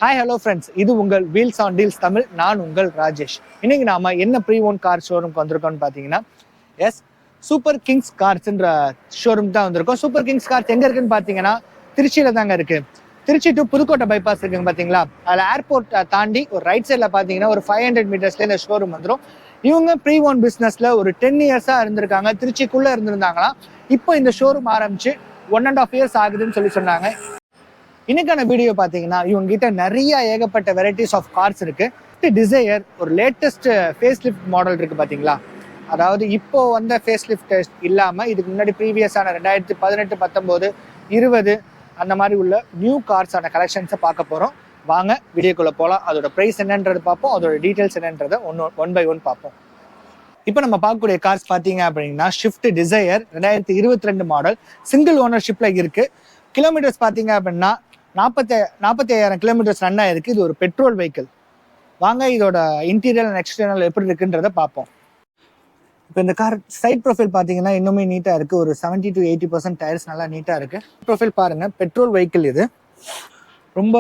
Hi hello friends, இது உங்கள் wheels on deals Tamil. நான் உங்கள் ராஜேஷ். இன்னைக்கு நாம என்ன ப்ரீ ஓன் கார் ஷோரூம்க்கு வந்திருக்கோம்னு பார்த்தீங்கன்னா, சூப்பர் கிங்ஸ் கார்ஸ்ன்ற ஷோரூம் தான் வந்திருக்கோம். சூப்பர் கிங்ஸ் கார்ஸ் எங்க இருக்குன்னு பார்த்தீங்கன்னா திருச்சியில தாங்க இருக்கு. திருச்சி டு புதுக்கோட்டை பைபாஸ் இருக்குங்க பார்த்தீங்களா, அதில் ஏர்போர்ட் தாண்டி ஒரு ரைட் சைடில் பார்த்தீங்கன்னா ஒரு 500 மீட்டர்ஸ்ல இந்த ஷோரூம் வந்துடும். இவங்க ப்ரீ ஓன் பிஸ்னஸ்ல ஒரு 10 இயர்ஸா இருந்திருக்காங்க. திருச்சிக்குள்ள இருந்திருந்தாங்களாம். இப்போ இந்த ஷோரூம் ஆரம்பிச்சு 1.5 இயர்ஸ் ஆகுதுன்னு சொன்னாங்க. இன்னைக்கான வீடியோ பார்த்தீங்கன்னா இவங்க கிட்ட நிறைய ஏகப்பட்ட வெரைட்டிஸ் ஆஃப் கார்ஸ் இருக்கு. டிசையர் ஒரு லேட்டஸ்ட் ஃபேஸ் லிஃப்ட் மாடல் இருக்கு பார்த்தீங்களா, அதாவது இப்போ வந்த ஃபேஸ் லிஃப்ட் இல்லாமல் இதுக்கு முன்னாடி ப்ரீவியஸான 2018, 19, 20 அந்த மாதிரி உள்ள நியூ கார்ஸான கலெக்ஷன்ஸை பார்க்க போகிறோம். வாங்க வீடியோக்குள்ளே போகலாம். அதோட ப்ரைஸ் என்னன்றது பார்ப்போம், அதோட டீட்டெயில்ஸ் என்னன்றதை ஒன் பை ஒன் பார்ப்போம். இப்போ நம்ம பார்க்கக்கூடிய கார்ஸ் பார்த்தீங்க அப்படின்னா ஷிஃப்ட் டிசையர் 2022 மாடல், சிங்கிள் ஓனர்ஷிப்ல இருக்கு. கிலோமீட்டர்ஸ் பார்த்தீங்க அப்படின்னா 45,000 கிலோமீட்டர்ஸ் ரன் ஆயிருக்கு. இது ஒரு பெட்ரோல் வெஹிக்கிள். வாங்க இதோட இன்டீரியர் அண்ட் எக்ஸ்டர்னல் எப்படி இருக்குன்றத பார்ப்போம். இப்போ இந்த கார் சைட் ப்ரொஃபைல் பார்த்தீங்கன்னா இன்னுமே நீட்டாக இருக்குது. ஒரு 70 to 80% டயர்ஸ் நல்லா நீட்டாக இருக்குது. ப்ரொஃபைல் பாருங்கள், பெட்ரோல் வெஹிக்கிள் இது. ரொம்ப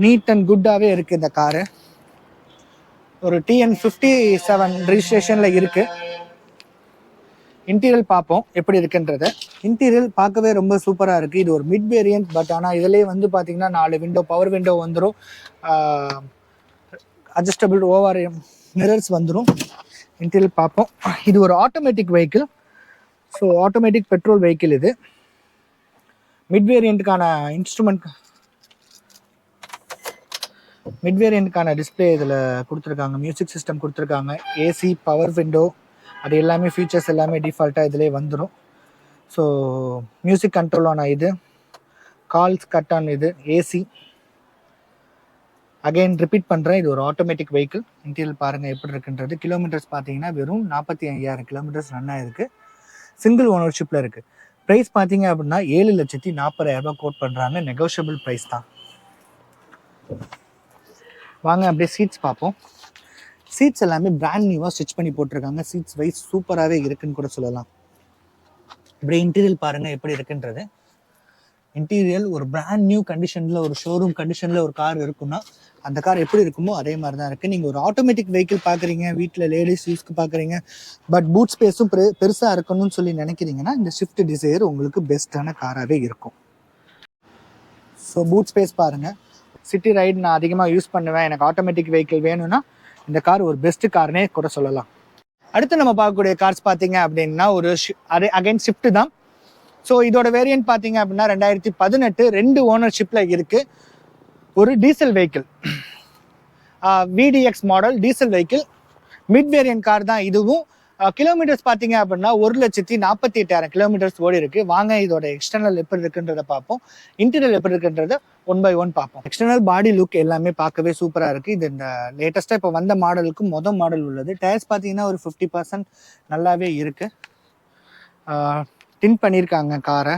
நீட் அண்ட் குட்டாகவே இருக்குது இந்த காரு. ஒரு TN57 ரிஜிஸ்ட்ரேஷனில் இருக்குது. இன்டீரியல் பார்ப்போம் எப்படி இருக்குன்றத. இன்டீரியல் பார்க்கவே ரொம்ப சூப்பராக இருக்குது. இது ஒரு மிட் வேரியன்ட், பட் ஆனால் இதிலே வந்து பார்த்தீங்கன்னா 4 விண்டோ, பவர் விண்டோ வந்துடும், அட்ஜஸ்டபிள் ஓவர் மிரர்ஸ் வந்துடும். இன்டீரியல் பார்ப்போம். இது ஒரு automatic vehicle. So automatic petrol vehicle இது. மிட் வேரியண்ட்டுக்கான டிஸ்பிளே இதில் கொடுத்துருக்காங்க. மியூசிக் சிஸ்டம் கொடுத்துருக்காங்க. ஏசி, பவர் விண்டோ, அது எல்லாமே ஃபீச்சர்ஸ் எல்லாமே டிஃபால்ட்டாக இதிலே வந்துடும். ஸோ மியூசிக் கண்ட்ரோல் ஆன இது, கால்ஸ் கட் ஆன் இது, ஏசி. அகைன் ரிப்பீட் பண்ணுறேன், இது ஒரு ஆட்டோமேட்டிக் வெஹிக்கிள். இன்டீரியல் பாருங்கள் எப்படி இருக்குன்றது. கிலோமீட்டர்ஸ் பார்த்தீங்கன்னா வெறும் 45,000 கிலோமீட்டர்ஸ் ரன் ஆகிருக்கு. சிங்கிள் ஓனர்ஷிப்பில் இருக்குது. ப்ரைஸ் பார்த்தீங்க அப்படின்னா 7,40,000 கோட் பண்ணுறாங்க. நெகோஷியபிள் ப்ரைஸ் தான். வாங்க அப்படியே சீட்ஸ் பார்ப்போம். சீட்ஸ் எல்லாமே பிராண்ட் நியூவாக ஸ்டிச் பண்ணி போட்டிருக்காங்க. சீட்ஸ் வைஸ் சூப்பராகவே இருக்குன்னு கூட சொல்லலாம். இப்படி இன்டீரியல் பாருங்கள் எப்படி இருக்குன்றது. இன்டீரியல் ஒரு பிராண்ட் நியூ கண்டிஷனில், ஒரு ஷோரூம் கண்டிஷனில் ஒரு கார் இருக்குன்னா அந்த கார் எப்படி இருக்குமோ அதே மாதிரி தான் இருக்குது. நீங்கள் ஒரு ஆட்டோமேட்டிக் வெஹிக்கிள் பார்க்குறீங்க, வீட்டில் லேடிஸ் யூஸ்க்கு பார்க்குறீங்க, பட் பூட் ஸ்பேஸும் பெருசாக இருக்கணும்னு சொல்லி நினைக்கிறீங்கன்னா இந்த ஷிஃப்ட் டிசையர் உங்களுக்கு பெஸ்ட்டான காராகவே இருக்கும். ஸோ பூட் ஸ்பேஸ் பாருங்கள். சிட்டி ரைடு நான் அதிகமாக யூஸ் பண்ணுவேன், எனக்கு ஆட்டோமேட்டிக் வெஹிக்கிள் வேணும்னா இந்த கார் ஒரு பெஸ்ட் கார்னே கூட சொல்லலாம். அடுத்து நம்ம பார்க்கக்கூடிய கார்ஸ் பார்த்தீங்க அப்படின்னா ஒரு அகைன் ஷிஃப்ட் தான். ஸோ இதோட வேரியன்ட் பார்த்தீங்க அப்படின்னா 2018 2 ஓனர்ஷிப்பில் இருக்குது. ஒரு diesel vehicle, VDX model diesel vehicle. Mid variant car தான் இதுவும். கிலோமீட்டர்ஸ் பார்த்தீங்க அப்படின்னா 1,48,000 கிலோமீட்டர்ஸ் ஓடி இருக்கு. வாங்க இதோட எக்ஸ்டர்னல் எப்படி இருக்குன்றத பார்ப்போம், இன்டீரியல் எப்படி இருக்குன்றத ஒன் பை ஒன் பார்ப்போம். எக்ஸ்டர்னல் பாடி லுக் எல்லாமே பார்க்கவே சூப்பராக இருக்குது. இது இந்த லேட்டஸ்ட்டாக இப்போ வந்த மாடலுக்கு மாடல் உள்ளது. டயர்ஸ் பார்த்தீங்கன்னா ஒரு 50% நல்லாவே இருக்குது. டின் பண்ணியிருக்காங்க காரை.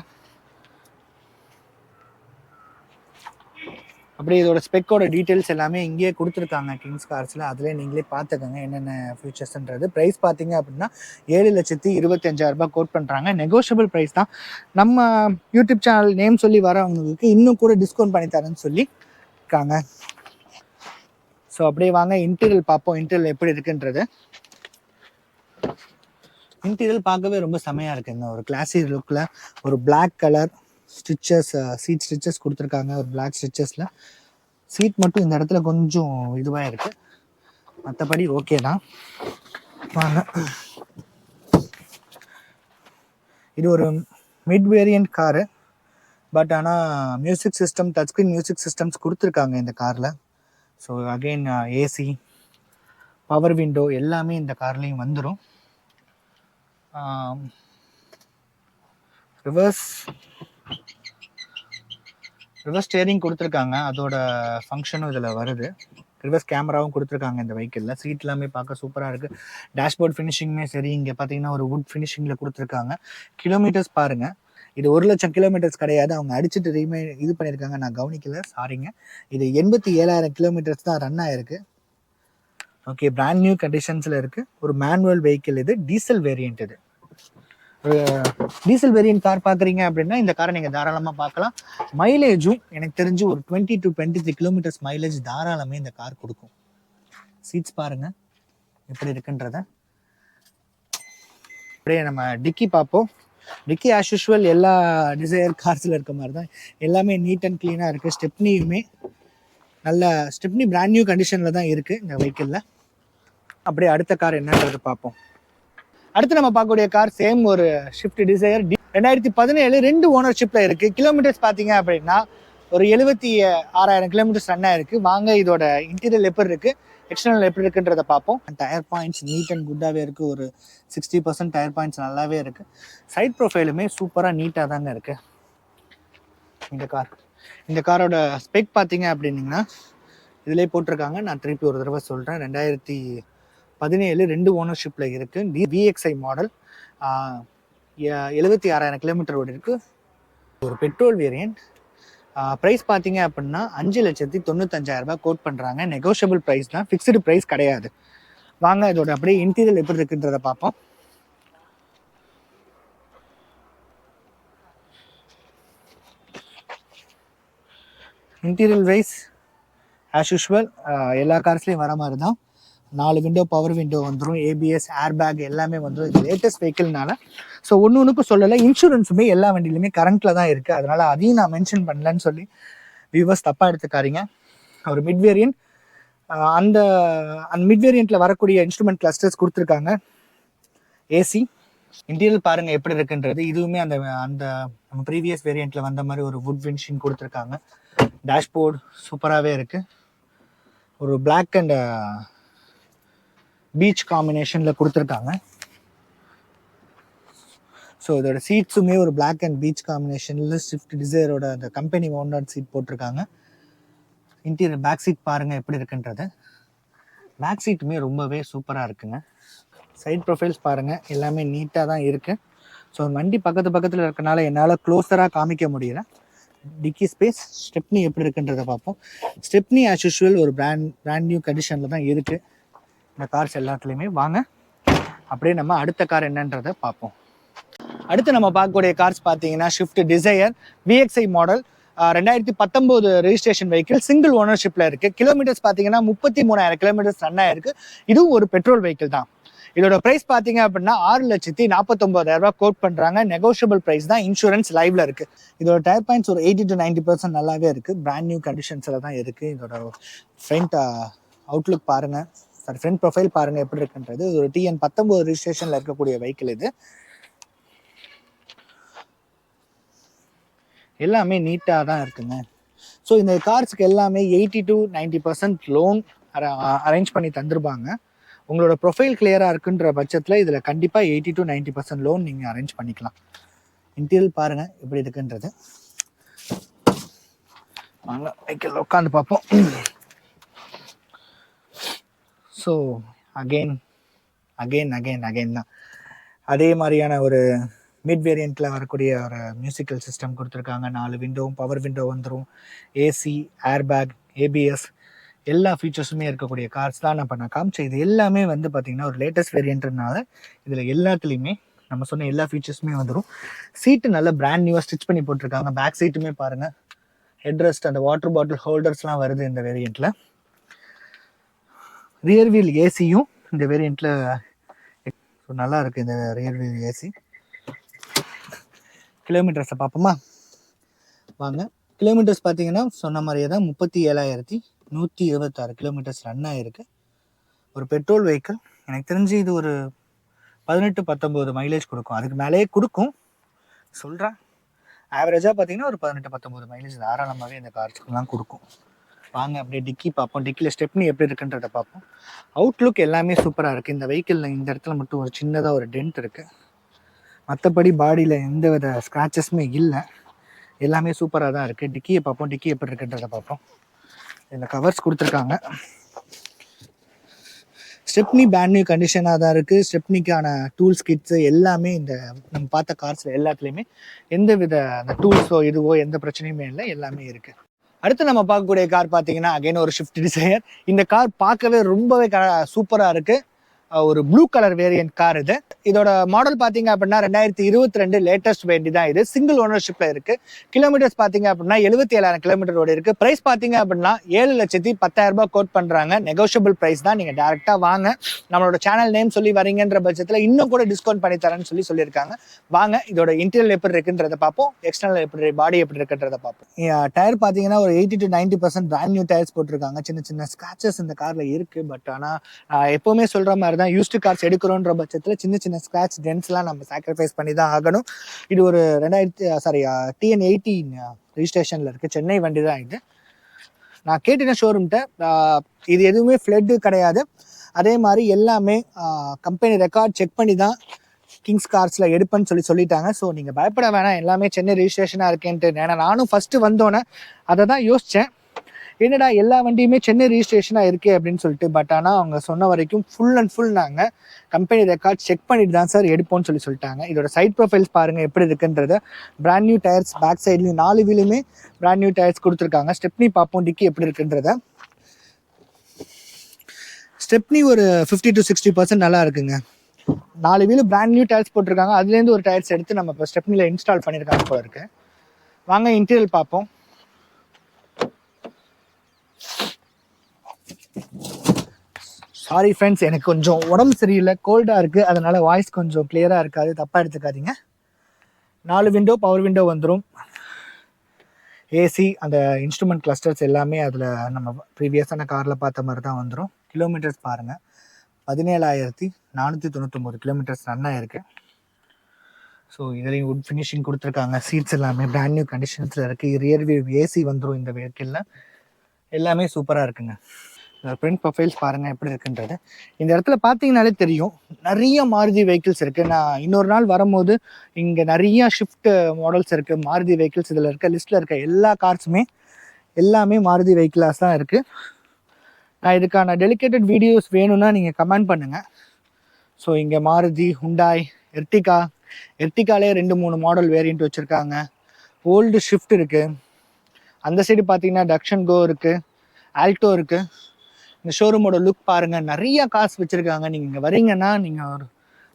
அப்படியே இதோட ஸ்பெக்கோட டீட்டெயில்ஸ் எல்லாமே இங்கேயே கொடுத்துருக்காங்க கிங்ஸ் கார்ஸில். அதிலே நீங்களே பார்த்துக்கோங்க என்னென்ன ஃபியூச்சர்ஸ்ன்றது. ப்ரைஸ் பார்த்தீங்க அப்படின்னா 7,25,000 கோட் பண்ணுறாங்க. நெகோஷியபிள் ப்ரைஸ் தான். நம்ம யூடியூப் சேனல் நேம் சொல்லி வரவங்களுக்கு இன்னும் கூட டிஸ்கவுண்ட் பண்ணி தரேன்னு சொல்லி இருக்காங்க. ஸோ அப்படியே வாங்க இன்டீரியல் பார்ப்போம், இன்டீரியல் எப்படி இருக்குன்றது. இன்டீரியல் பார்க்கவே ரொம்ப செமையாக இருக்குங்க. ஒரு கிளாசி லுக்கில் ஒரு black colour stitches, seat stitches கொடுத்துருக்காங்க. ஒரு பிளாக் ஸ்டிச்சஸில் சீட் மட்டும் இந்த இடத்துல கொஞ்சம் இதுவாக இருக்குது, மற்றபடி ஓகே தான். வாங்க, இது ஒரு மிட் வேரியன்ட் காரு, பட் ஆனால் music system, touch screen music systems கொடுத்துருக்காங்க இந்த காரில். So again AC, power window எல்லாமே இந்த கார்லேயும் வந்துடும். ரிவர்ஸ் ஸ்டேரிங் கொடுத்துருக்காங்க, அதோட ஃபங்க்ஷனும் இதில் வருது. ரிவர்ஸ் கேமராவும் கொடுத்துருக்காங்க இந்த வெஹிக்கிளில். சீட் எல்லாமே பார்க்க சூப்பராக இருக்குது. டேஷ்போர்ட் ஃபினிஷிங்குமே சரி, இங்கே பார்த்தீங்கன்னா ஒரு வுட் ஃபினிஷிங்கில் கொடுத்துருக்காங்க. கிலோமீட்டர்ஸ் பாருங்கள், இது 1,00,000 கிலோமீட்டர்ஸ் கிடையாது, அவங்க அடிச்சுட்டு இது பண்ணியிருக்காங்க, நான் கவனிக்கல, சாரிங்க. இது 87,000 கிலோமீட்டர்ஸ் தான் ரன் ஆயிருக்கு. ஓகே, பிராண்ட் நியூ கண்டிஷன்ஸில் இருக்குது. ஒரு மேனுவல் வெஹிக்கிள் இது, டீசல் வேரியன்ட் இது. ஒரு டீசல் வேரியன்ட் கார் பார்க்குறீங்க அப்படின்னா இந்த காரை நீங்கள் தாராளமாக பார்க்கலாம். மைலேஜும் எனக்கு தெரிஞ்சு ஒரு 20 to 23 கிலோமீட்டர்ஸ் மைலேஜ் தாராளமே இந்த கார் கொடுக்கும். சீட்ஸ் பாருங்கள் எப்படி இருக்குன்றத. அப்படியே நம்ம டிக்கி பார்ப்போம். டிக்கி ஆஸ் யூஷுவல் எல்லா டிசையர் கார்ஸில் இருக்க மாதிரி தான் எல்லாமே நீட் அண்ட் க்ளீனாக இருக்குது. ஸ்டெப்னியுமே நல்ல ஸ்டெப்னி பிராண்ட் நியூ கண்டிஷனில் தான் இருக்குது இந்த வெஹிக்கிளில். அப்படியே அடுத்த கார் என்னன்றது பார்ப்போம். அடுத்து நம்ம பார்க்கக்கூடிய கார் சேம் ஒரு ஷிஃப்ட் டிசையர் 2017 2 ஓனர்ஷிப்பில் இருக்குது. கிலோமீட்டர்ஸ் பார்த்தீங்க அப்படின்னா ஒரு 76,000 கிலோமீட்டர்ஸ் ரன் ஆயிருக்கு. வாங்க இதோட இன்டீரியல் எப்படி இருக்குது, எக்ஸ்டர்னல் எப்படி இருக்குன்றத பார்ப்போம். டயர் பாயிண்ட்ஸ் நீட் அண்ட் குட்டாகவே இருக்குது. ஒரு 60% டயர் பாயிண்ட்ஸ் நல்லாவே இருக்குது. சைட் ப்ரொஃபைலுமே சூப்பராக நீட்டாக தாங்க இருக்குது இந்த காரோட ஸ்பெக் பார்த்தீங்க அப்படின்னீங்கன்னா இதிலே போட்டிருக்காங்க. நான் திருப்பி ஒரு தடவை சொல்கிறேன். 2017 2 ஓனர்ஷிப்பில் இருக்குது. VXI மாடல், 76,000 கிலோமீட்டர் ஓடி இருக்குது. ஒரு பெட்ரோல் வேரியன்ட். ப்ரைஸ் பார்த்தீங்க அப்படின்னா 5,95,000 கோட் பண்ணுறாங்க. நெகோஷியபிள் ப்ரைஸ் தான், ஃபிக்ஸ்டு ப்ரைஸ் கிடையாது. வாங்க இதோட அப்படியே இன்டீரியல் எப்படி இருக்குன்றத பார்ப்போம். இன்டீரியல் வைஸ் ஆஸ் யூஷுவல் எல்லா கார்ஸ்லேயும் வர மாதிரி தான். 4 விண்டோ பவர் விண்டோ வந்துடும். ABS ஏர் பேக் எல்லாமே வந்துடும். இது லேட்டஸ்ட் வெஹிக்கிள்னால ஸோ ஒன்றுக்கும் சொல்லலை. இன்சூரன்ஸுமே எல்லா வண்டியிலுமே கரண்ட்டில் தான் இருக்குது. அதனால் அதையும் நான் மென்ஷன் பண்ணலன்னு சொல்லி வியூவர்ஸ் தப்பாக எடுத்துக்காதீங்க. ஒரு மிட் வேரியன்ட், அந்த மிட் வேரியண்ட்டில் வரக்கூடிய இன்ஸ்ட்ருமெண்ட் கிளஸ்டர்ஸ் கொடுத்துருக்காங்க. ஏசி இன்டீரியல் பாருங்கள் எப்படி இருக்குன்றது. இதுவுமே அந்த நம்ம ப்ரீவியஸ் வேரியண்ட்டில் வந்த மாதிரி ஒரு வுட் ஃபினிஷிங் கொடுத்துருக்காங்க. டேஷ்போர்டு சூப்பராகவே இருக்குது. ஒரு பிளாக் அண்ட் பீச் காம்பினேஷனில் கொடுத்துருக்காங்க. ஸோ இதோட சீட்ஸுமே ஒரு பிளாக் அண்ட் பீச் காம்பினேஷனில் ஸ்விஃப்ட் டிசையரோட அந்த கம்பெனி ஓனர் சீட் போட்டிருக்காங்க. இன்டீரியர் பேக் சீட் பாருங்கள் எப்படி இருக்குன்றது. பேக் சீட்டுமே ரொம்பவே சூப்பராக இருக்குங்க. சைட் ப்ரொஃபைல்ஸ் பாருங்கள் எல்லாமே நீட்டாக தான் இருக்குது. ஸோ வண்டி பக்கத்தில் இருக்கனால என்னால் க்ளோஸராக காமிக்க முடியல. டிக்கி ஸ்பேஸ், ஸ்டெப்னி எப்படி இருக்குன்றதை பார்ப்போம். ஸ்டெப்னி ஆஸ் யூஷுவல் ஒரு பிராண்ட் நியூ கண்டிஷனில் தான் இருக்குது இந்த கார்ஸ் எல்லாத்துலேயுமே. வாங்க அப்படியே நம்ம அடுத்த கார் என்னன்றதை பார்ப்போம். அடுத்து நம்ம பார்க்கக்கூடிய கார்ஸ் பார்த்தீங்கன்னா Swift Dzire VXI model, 2019 registration vehicle, single ஓனர்ஷிப்பில் இருக்குது. கிலோமீட்டர்ஸ் பார்த்தீங்கன்னா 33,000 கிலோமீட்டர்ஸ் ரன் ஆயிருக்கு. இதுவும் ஒரு பெட்ரோல் வெஹிக்கிள் தான். இதோட ப்ரைஸ் பார்த்தீங்க அப்படின்னா 6,49,000 கோட் பண்ணுறாங்க. நெகோஷியபிள் ப்ரைஸ் தான், இன்சூரன்ஸ் லைவ்ல இருக்குது. இதோட டயர் பாயிண்ட்ஸ் ஒரு 80 to 90% நல்லாவே இருக்குது. பிராண்ட் நியூ கண்டிஷன்ஸில் தான் இருக்குது. இதோட ஃப்ரண்ட் அவுட்லுக் பாருங்கள், சாரி ஃப்ரண்ட் ப்ரொஃபைல் பாருங்கள் எப்படி இருக்குன்றது. இது ஒரு TN19 ரெஜிஸ்ட்ரேஷனில் இருக்கக்கூடிய வெஹிக்கிள். இது எல்லாமே நீட்டாக தான் இருக்குங்க. ஸோ இந்த கார்ஸுக்கு எல்லாமே 80 to 90% லோன் அரேஞ்ச் பண்ணி தந்துருப்பாங்க. உங்களோட ப்ரொஃபைல் கிளியராக இருக்குன்ற பட்சத்தில் இதில் கண்டிப்பாக 80 to 90% லோன் நீங்கள் அரேஞ்ச் பண்ணிக்கலாம். இன்டீரியல் பாருங்கள் எப்படி இருக்குன்றது. வாங்க வெஹிக்கிள் உட்காந்து பார்ப்போம். ஸோ அகெயின் தான் அதே மாதிரியான ஒரு மிட் வேரியண்ட்டில் வரக்கூடிய ஒரு மியூசிக்கல் சிஸ்டம் கொடுத்துருக்காங்க. 4 விண்டோவும் பவர் விண்டோ வந்துடும். ஏசி, ஏர் பேக், ABS எல்லா ஃபீச்சர்ஸுமே இருக்கக்கூடிய கார்ஸ் தான் நான் காமிச்சேன். இது எல்லாமே வந்து பார்த்திங்கன்னா ஒரு லேட்டஸ்ட் வேரியண்ட்னால இதில் எல்லாத்துலேயுமே நம்ம சொன்ன எல்லா ஃபீச்சர்ஸுமே வந்துடும். சீட்டு நல்ல பிராண்ட் நியூவாக ஸ்டிச் பண்ணி போட்டிருக்காங்க. பேக் சீட்டுமே பாருங்கள், ஹெட் ரெஸ்ட், அந்த வாட்டர் பாட்டில் ஹோல்டர்ஸ்லாம் வருது இந்த வேரியண்ட்டில். ரியர் வீல் ஏசியும் இந்த வேரியண்ட்டில் நல்லா இருக்குது. இந்த ரியர் வீல் ஏசி. கிலோமீட்டர்ஸை பார்ப்போமா? வாங்க. கிலோமீட்டர்ஸ் பார்த்தீங்கன்னா சொன்ன மாதிரியே தான் 37,126 கிலோமீட்டர்ஸ் ரன் ஆகிருக்கு. ஒரு பெட்ரோல் வெஹிக்கிள். எனக்கு தெரிஞ்சு இது ஒரு 18-19 மைலேஜ் கொடுக்கும். அதுக்கு மேலேயே கொடுக்கும் சொல்கிறேன். ஆவரேஜாக பார்த்தீங்கன்னா ஒரு 18-19 மைலேஜ் தாராளமாகவே இந்த கார்ஸ்க்குலாம் கொடுக்கும். வாங்க அப்படியே டிக்கி பார்ப்போம். டிக்கியில் ஸ்டெப்னி எப்படி இருக்குன்றதை பார்ப்போம். அவுட்லுக் எல்லாமே சூப்பராக இருக்குது. இந்த வெஹிக்கிளில் இந்த இடத்துல மட்டும் ஒரு சின்னதாக ஒரு டென்ட் இருக்குது. மற்றபடி பாடியில் எந்த வித ஸ்க்ராச்சஸுமே இல்லை. எல்லாமே சூப்பராக தான் இருக்குது. டிக்கியை பார்ப்போம். டிக்கி எப்படி இருக்குன்றதை பார்ப்போம். இந்த கவர்ஸ் கொடுத்துருக்காங்க. ஸ்டெப்னி பிராண்ட் நியூ கண்டிஷனாக தான் இருக்குது. ஸ்டெப்னிக்கான டூல்ஸ் கிட்ஸு எல்லாமே இந்த நம்ம பார்த்த கார்ஸில் எல்லாத்துலேயுமே எந்த வித அந்த டூல்ஸோ இதுவோ எந்த பிரச்சனையுமே இல்லை, எல்லாமே இருக்குது. அடுத்து நம்ம பார்க்கக்கூடிய கார் பார்த்தீங்கன்னா அகைன் ஒரு ஷிஃப்ட் டிசையர். இந்த கார் பார்க்கவே ரொம்பவே சூப்பராக இருக்குது. ஒரு ப்ளூ கலர் வேரியன்ட் கார் இது. இதோட மாடல் பார்த்தீங்க அப்படின்னா 2022 லேட்டஸ்ட் வேண்டி தான் இது. சிங்கிள் ஓனர்ஷிப்ல இருக்கு. கிலோமீட்டர்ஸ் பார்த்தீங்க அப்படின்னா 77,000 கிலோமீட்டர் ஓடி இருக்கு. பிரைஸ் பார்த்தீங்க அப்படின்னா 7,10,000 ரூபாய் கோட் பண்றாங்க. நெகோஷியபிள் பிரைஸ் தான். நீங்க டேரக்டா வாங்க, நம்மளோட சேனல் நேம் சொல்லி வரீங்கன்ற பட்சத்தில் இன்னும் கூட டிஸ்கவுண்ட் பண்ணி தரேன்னு சொல்லியிருக்காங்க. வாங்க இதோட இன்டீரியல் எப்படி இருக்குன்றத பார்ப்போம், எக்ஸ்டர்னல் எப்படி பாடி எப்படி இருக்குன்றத பார்ப்போம். டயர் பார்த்தீங்கன்னா ஒரு 80 to 90% பிராண்ட் நியூ டயர்ஸ் போட்டிருக்காங்க. சின்ன சின்ன ஸ்கிராச்சஸ் இந்த கார்ல இருக்கு. பட் ஆனால் எப்பவுமே சொல்ற மாதிரி தான், யூஸ்டு கார்ஸ் எடுக்கிறோன்ற பட்சத்தில் சின்ன சின்ன ஸ்கிராச் டென்ஸ்லாம் நம்ம சாக்ரிஃபைஸ் பண்ணி தான் ஆகணும். இது ஒரு TN18 ரிஜிஸ்ட்ரேஷனில் இருக்குது. சென்னை வண்டி தான் இது. நான் கேட்டேன் ஷோரூம்கிட்ட, இது எதுவுமே ஃப்ளட்டு கிடையாது. அதே மாதிரி எல்லாமே கம்பெனி ரெக்கார்ட் செக் பண்ணி தான் கிங்ஸ் கார்ஸில் எடுப்பேன்னு சொல்லிட்டாங்க. ஸோ நீங்கள் பயப்பட வேணாம், எல்லாமே சென்னை ரிஜிஸ்ட்ரேஷனாக இருக்கேன்ட்டு. ஏன்னா நானும் ஃபஸ்ட்டு வந்தோன்னே அதை தான் யோசித்தேன், என்னடா எல்லா வண்டியுமே சென்னை ரிஜிஸ்ட்ரேஷனாக இருக்கே அப்படின்னு சொல்லிட்டு. பட் ஆனால் அவங்க சொன்ன வரைக்கும் ஃபுல் அண்ட் ஃபுல் நாங்கள் கம்பெனி ரெக்கார்ட் செக் பண்ணிட்டு தான் சார் எடுப்போம்னு சொல்லிட்டாங்க. இதோட சைட் ப்ரொஃபைல்ஸ் பாருங்கள் எப்படி இருக்குன்றது. பிராண்ட் நியூ டயர்ஸ், பேக் சைட்லையும் 4 வீலுமே பிராண்ட் நியூ டயர்ஸ் கொடுத்துருக்காங்க. ஸ்டெப்னி பார்ப்போம் டிக்கி எப்படி இருக்குன்றத. ஸ்டெப்னி ஒரு 50 to 60% நல்லா இருக்குங்க. 4 வீலு பிராண்ட் நியூ டயர்ஸ் போட்டிருக்காங்க. அதுலேருந்து ஒரு டயர்ஸ் எடுத்து நம்ம இப்போ ஸ்டெப்னியில் இன்ஸ்டால் பண்ணியிருக்காங்க போல இருக்கு. வாங்க இன்டீரியல் பார்ப்போம். சாரி ஃப்ரெண்ட்ஸ், எனக்கு கொஞ்சம் உடம்பு சரியில்லை, கோல்டாக இருக்குது. அதனால் வாய்ஸ் கொஞ்சம் கிளியராக இருக்காது, தப்பாக எடுத்துக்காதீங்க. 4 விண்டோ பவர் விண்டோ வந்துடும். ஏசி, அந்த இன்ஸ்ட்ருமெண்ட் கிளஸ்டர்ஸ் எல்லாமே அதில் நம்ம ப்ரீவியஸான காரில் பார்த்த மாதிரி தான் வந்துடும். கிலோமீட்டர்ஸ் பாருங்கள், 17,499 கிலோமீட்டர்ஸ் ரன்னாக இருக்குது. ஸோ இதுலேயும் வுட் ஃபினிஷிங் கொடுத்துருக்காங்க. சீட்ஸ் எல்லாமே பிராண்ட் நியூ கண்டிஷன்ஸில் இருக்குது. ரியர் வியூ ஏசி வந்துடும் இந்த வெஹிக்கிளில். எல்லாமே சூப்பராக இருக்குங்க. பிரிண்ட் ப்ரொஃபைல்ஸ் பாருங்கள் எப்படி இருக்குன்றது. இந்த இடத்துல பார்த்தீங்கனாலே தெரியும், நிறைய மாருதி வெஹிக்கிள்ஸ் இருக்குது. நான் இன்னொரு நாள் வரும்போது இங்கே நிறைய ஷிஃப்ட் மாடல்ஸ் இருக்குது. மாருதி வெஹிக்கிள்ஸ் இதில் இருக்க லிஸ்ட்டில் இருக்க எல்லா கார்ஸுமே எல்லாமே மாருதி வெஹிக்கிளாஸ் தான் இருக்குது. நான் இதுக்கான டெலிகேட்டட் வீடியோஸ் வேணும்னா நீங்கள் கமெண்ட் பண்ணுங்கள். ஸோ இங்கே மாருதி, ஹுண்டாய், எர்டிகாலே 2-3 மாடல் வேரியண்ட் வச்சுருக்காங்க. ஓல்டு ஷிஃப்ட் இருக்குது. அந்த சைடு பார்த்தீங்கன்னா டக்ஷன் கோ இருக்குது, ஆல்டோ இருக்குது. இந்த ஷோரூமோட லுக் பாருங்கள், நிறைய காசு வச்சுருக்காங்க. நீங்கள் இங்கே வரீங்கன்னா நீங்கள்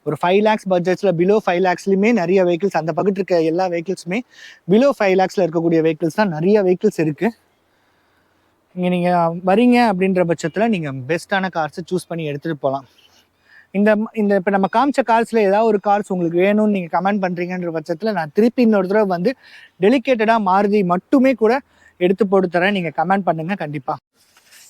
ஒரு 5 lakhs பட்ஜெட்ஸில், பிலோ 5 lakhsலையுமே நிறைய வெஹிக்கிள்ஸ், அந்த பக்கத்து இருக்க எல்லா வெஹிக்கிள்ஸுமே பிலோ 5 lakhsல இருக்கக்கூடிய வெஹிக்கிள்ஸ் தான் நிறைய வெஹிக்கிள்ஸ் இருக்குது. இங்கே நீங்கள் வரீங்க அப்படின்ற பட்சத்தில் நீங்கள் பெஸ்ட்டான கார்ஸை சூஸ் பண்ணி எடுத்துகிட்டு போகலாம். இந்த இப்போ நம்ம காமிச்ச கார்ஸில் ஏதாவது ஒரு கார்ஸ் உங்களுக்கு வேணும்னு நீங்கள் கமெண்ட் பண்ணுறீங்கன்ற பட்சத்தில் நான் திருப்பி இன்னொரு தடவை வந்து டெலிகேட்டடாக மாருதி மட்டுமே கூட எடுத்து போட்டு தரேன். நீங்கள் கமெண்ட் பண்ணுங்கள் கண்டிப்பாக.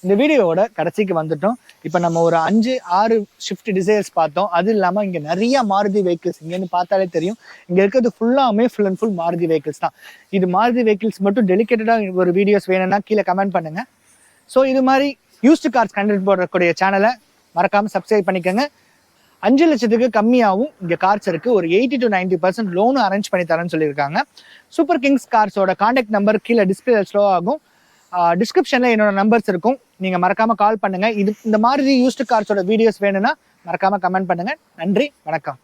இந்த வீடியோவோட கடைசிக்கு வந்துட்டோம். இப்போ நம்ம ஒரு 5-6 ஷிஃப்ட் டிசைர்ஸ் பார்த்தோம். அது இல்லாமல் இங்கே நிறைய மாருதி வெஹிக்கிள்ஸ், இங்கேருந்து பார்த்தாலே தெரியும், இங்கே இருக்கிறது full and full Maruti vehicles தான். இது மாருதி வெஹிக்கிள்ஸ் மட்டும் டெலிகேட்டடாக ஒரு வீடியோஸ் வேணும்னா கீழே கமெண்ட் பண்ணுங்கள். ஸோ இது மாதிரி யூஸ்டு கார்ஸ் கண்டென்ட் போடக்கூடிய சேனலை மறக்காமல் சப்ஸ்கிரைப் பண்ணிக்கோங்க. 5 லட்சத்துக்கு கம்மியாகவும் இங்கே கார்ஸ் இருக்குது. ஒரு 80 to 90% லோனும் அரேஞ்ச் பண்ணி தரேன்னு சொல்லியிருக்காங்க. சூப்பர் கிங்ஸ் கார்ஸோட கான்டாக்ட் நம்பர் கீழே டிஸ்பிளே ஸ்லோ ஆகும். டிஸ்கிரிப்ஷனில் என்னோட நம்பர்ஸ் இருக்கும், நீங்கள் மறக்காமல் கால் பண்ணுங்கள். இந்த மாதிரி யூஸ்டு கார்ஸோட வீடியோஸ் வேணும்னா மறக்காமல் கமெண்ட் பண்ணுங்கள். நன்றி, வணக்கம்.